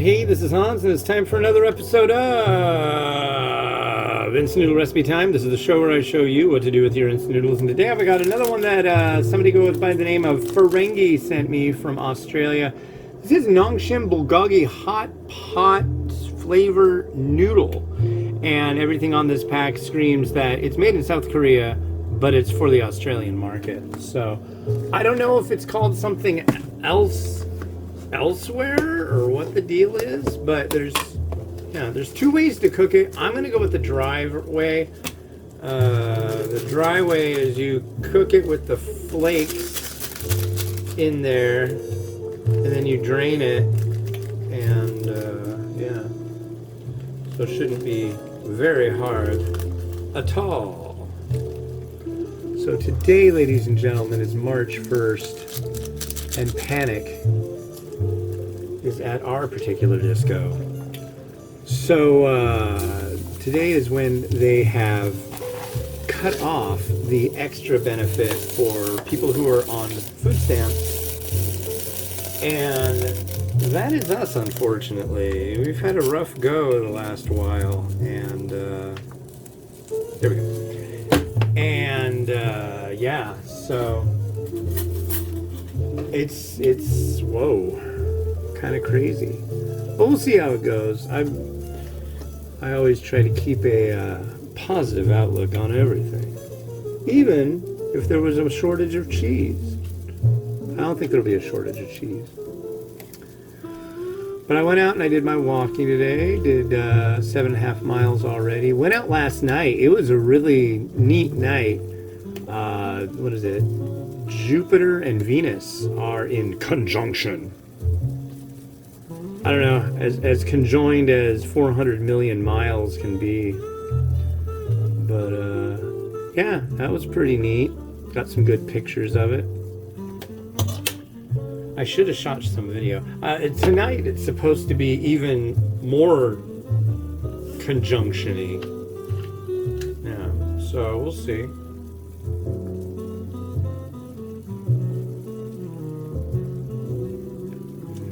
Hey, this is Hans, and it's time for another episode of Instant Noodle Recipe Time. This is the show where I show you what to do with your instant noodles. And today I've got another one that somebody goes by the name of Ferengi sent me from Australia. This is Nongshim Bulgogi Hot Pot Flavor Noodle. And everything on this pack screams that it's made in South Korea, but it's for the Australian market. So I don't know if it's called something else elsewhere or what the deal is, but there's two ways to cook it. I'm gonna go with the dry way. The dry way is you cook it with the flakes in there, and then you drain it, and so it shouldn't be very hard at all. So today, ladies and gentlemen, is March 1st, and Panic is at our particular disco. So today is when they have cut off the extra benefit for people who are on food stamps, and that is us, unfortunately. We've had a rough go the last while, and there we go. And so it's whoa, kind of crazy, but we'll see how it goes. I always try to keep a positive outlook on everything, even if there was a shortage of cheese. I don't think there'll be a shortage of cheese. But I went out and I did my walking today. Did 7.5 miles already. Went out last night. It was a really neat night. What is it? Jupiter and Venus are in conjunction. I don't know, as conjoined as 400 million miles can be. But yeah, that was pretty neat. Got some good pictures of it. I should have shot some video. Tonight it's supposed to be even more conjunction-y. Yeah, so we'll see.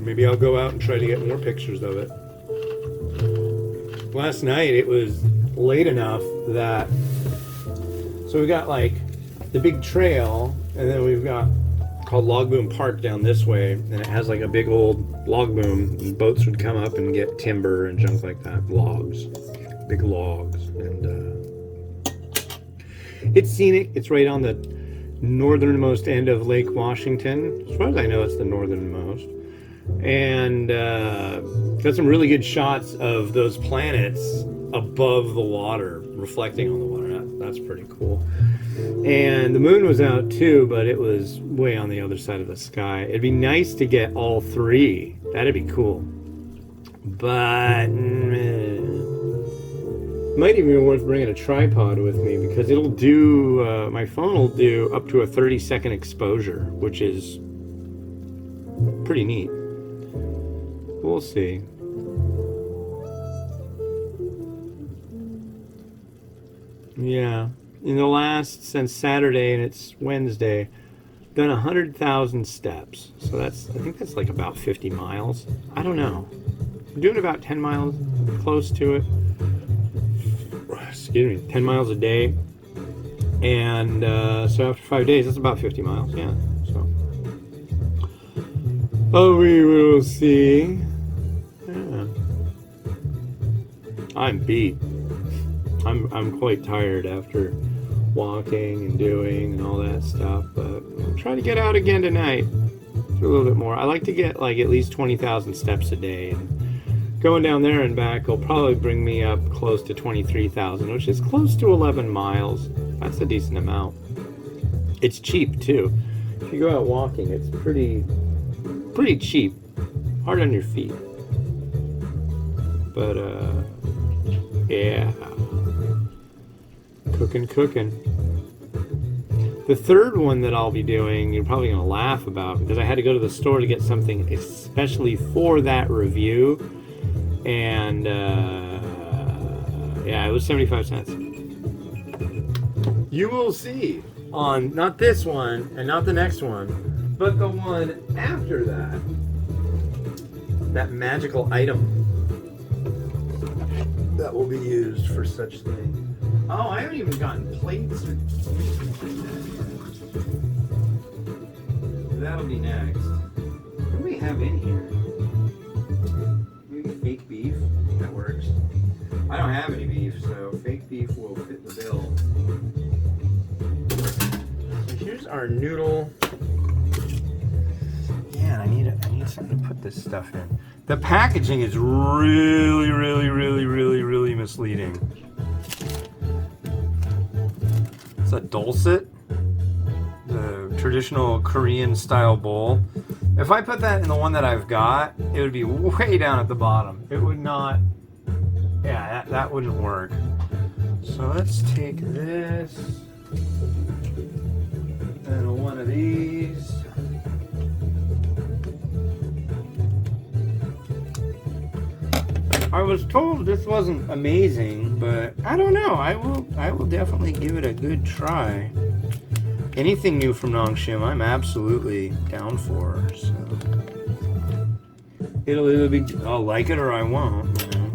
Maybe I'll go out and try to get more pictures of it. Last night it was late enough that, so we got like the big trail, and then we've got called Log Boom Park down this way, and it has like a big old log boom, and boats would come up and get timber and junk like that, logs, big logs, and it's scenic. It's right on the northernmost end of Lake Washington. As far as I know, it's the northernmost, and got some really good shots of those planets above the water, reflecting on the water. That's pretty cool. And the moon was out too, but it was way on the other side of the sky. It'd be nice to get all three. That'd be cool. But might even be worth bringing a tripod with me, because it'll do, my phone will do up to a 30-second exposure, which is pretty neat. We'll see. Yeah. In the last, since Saturday, and it's Wednesday, done 100,000 steps. So I think that's like about 50 miles. I don't know. I'm doing about 10 miles, close to it. Excuse me, 10 miles a day. And so after 5 days, that's about 50 miles, yeah. So, we will see. Yeah. I'm beat. I'm quite tired after walking and doing and all that stuff, but I'll try to get out again tonight. Do a little bit more. I like to get like at least 20,000 steps a day, and going down there and back will probably bring me up close to 23,000, which is close to 11 miles. That's a decent amount. It's cheap too. If you go out walking, it's pretty cheap. Hard on your feet. But yeah. Cooking. The third one that I'll be doing, you're probably going to laugh about, because I had to go to the store to get something especially for that review, and yeah, it was 75 cents. You will see on not this one and not the next one, but the one after that, that magical item that will be used for such thing. Oh, I haven't even gotten plates or anything like that yet. That'll be next. What do we have in here? Maybe fake beef? That works. I don't have any beef, so fake beef will fit the bill. So here's our noodle. Yeah, I need something to put this stuff in. The packaging is really misleading. It's a dulcet, the traditional Korean style bowl. If I put that in the one that I've got, it would be way down at the bottom. It would not, yeah, that wouldn't work. So let's take this and one of these. I was told this wasn't amazing, but I don't know. I will definitely give it a good try. Anything new from Nongshim, I'm absolutely down for. So it'll either be, I'll like it or I won't. You know?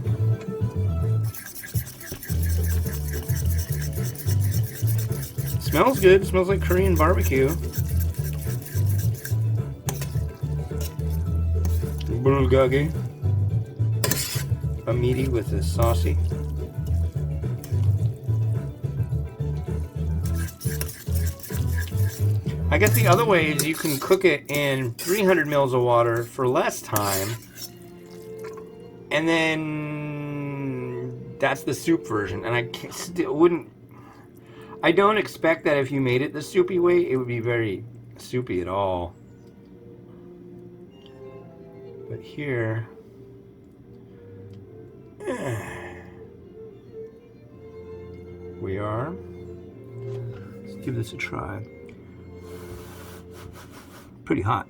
Smells good. Smells like Korean barbecue. Bulgogi. A meaty with a saucy. I guess the other way is you can cook it in 300 mils of water for less time, and then that's the soup version. And I don't expect that if you made it the soupy way, it would be very soupy at all. But here, we are. Let's give this a try. Pretty hot.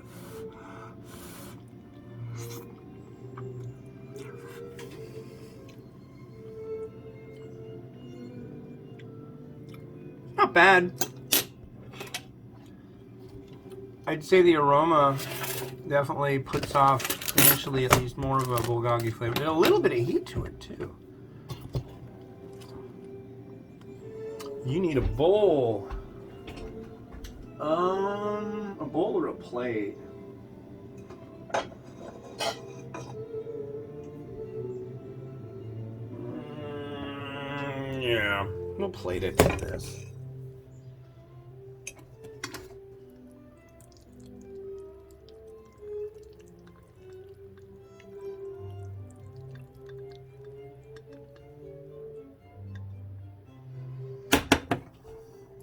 Not bad. I'd say the aroma definitely puts off, initially at least, more of a bulgogi flavor. There's a little bit of heat to it too. You need a bowl. A bowl or a plate? Yeah, we'll plate it with this.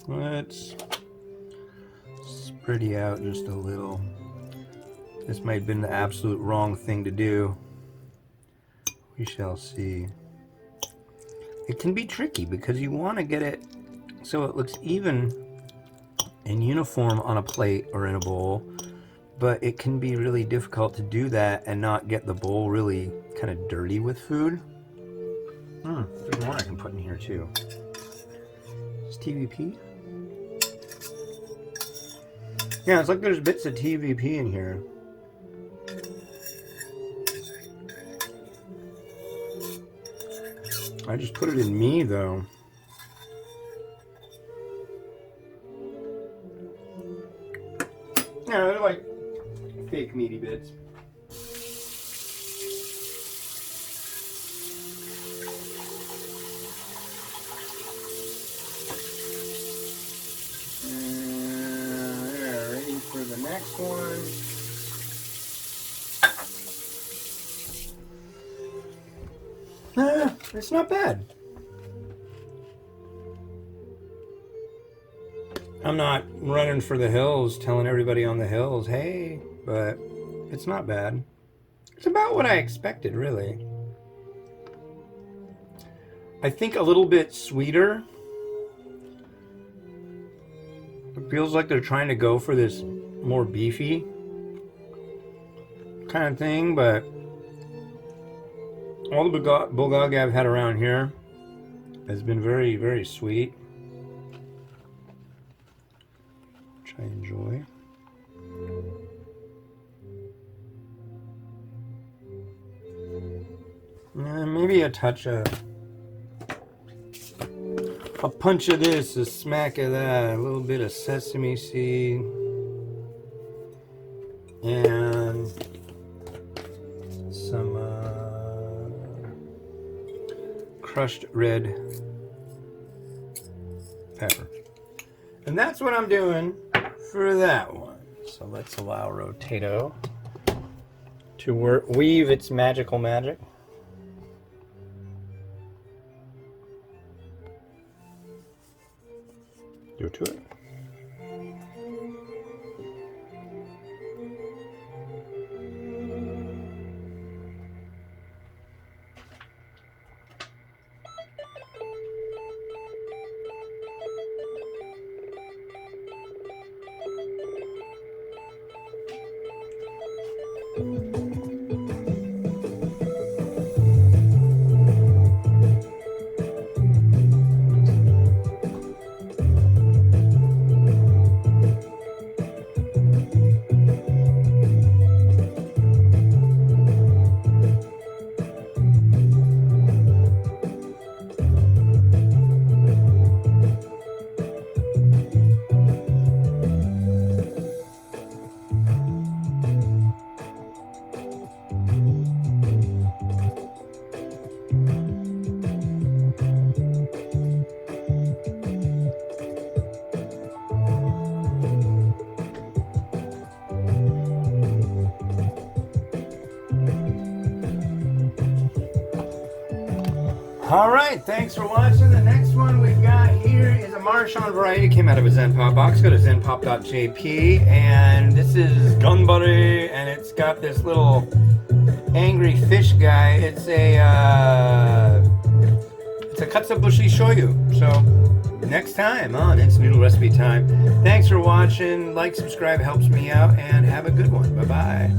Let's spread you out just a little. This might have been the absolute wrong thing to do. We shall see. It can be tricky because you want to get it so it looks even and uniform on a plate or in a bowl, but it can be really difficult to do that and not get the bowl really kind of dirty with food. There's more I can put in here too. Is TVP? Yeah, it's like there's bits of TVP in here. I just put it in me though. Yeah, they're like fake meaty bits. Ready for the next one. It's not bad. I'm not running for the hills telling everybody on the hills, hey, but it's not bad. It's about what I expected, really. I think a little bit sweeter. It feels like they're trying to go for this more beefy kind of thing, but all the bulgogi I've had around here has been very, very sweet. Which I enjoy. Maybe a touch of, a punch of this, a smack of that, a little bit of sesame seed, and some crushed red pepper. And that's what I'm doing for that one. So let's allow Rotato to weave its magical magic. Do it to it. All right, thanks for watching. The next one we've got here is a Marchand variety. It came out of a Zen Pop box. Go to zenpop.jp, and this is Gun Buddy, and it's got this little angry fish guy. It's a katsuobushi shoyu. So next time on Instant Noodle Recipe Time. Thanks for watching. Like, subscribe, helps me out, and have a good one. Bye-bye.